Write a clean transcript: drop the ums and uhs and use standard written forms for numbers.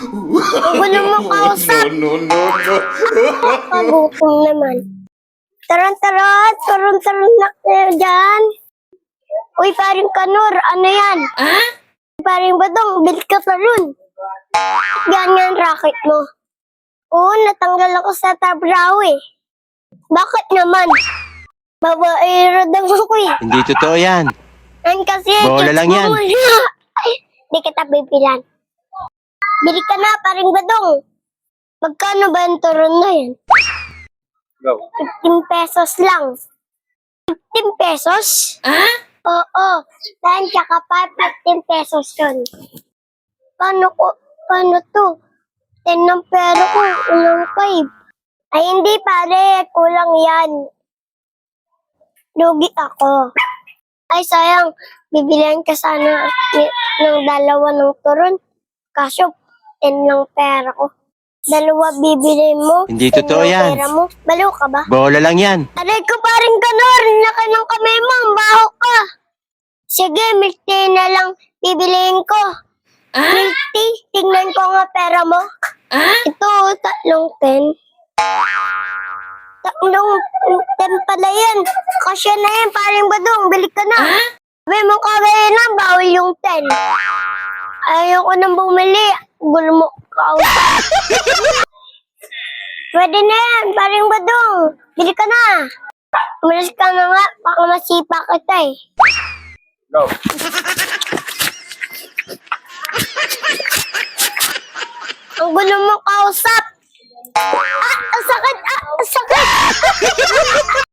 Ang gulo mo kausap. Kagutom naman. Taran na kayo dyan. Uy, paring Kanor, ano yan? Paring Badong, bil ka pa ron. Ganyan racket mo. Oo, natanggal ako sa trabaho eh. Bakit naman? Babae daw ako eh. Hindi totoo yan. Yan kasi, Bola lang yan. Ay, di kita bibilan. Bili ka na, paring Badong. Magkano ba yung turon na yan? 15 pesos lang. 15 pesos? Oo. 10 tsaka 5, 15 pesos yun. Paano to? 10 ng pera ko, ilang 5. Ay hindi pare, kulang yan. Lugi ako. Ay sayang, bibilihan ka sana ng dalawa ng turon. Kaso, 10 ng pera ko. Dalawa bibili mo. Hindi 10 totoo ng yan. pera mo. Baliw ka ba? Bola lang yan. Aray ko paring Kanor, laki ng kamay mo, ang baho ka. Sige, milk tea na lang bibiliin ko. Milk tea, tingnan ko nga pera mo. Ito, 3 10. 3 10 pala yan. Kasya na yan, paring Badong, bili ka na. Sabi mo kagaya na, bawal yung 10. Ayoko nang bumili. Gulo mo kausap. Pwede na yan, paring Badong. Bili ka na. Umalis ka na nga, baka masipa kita eh. Go. Ang gulo mo kausap. Ang sakit! Ang sakit!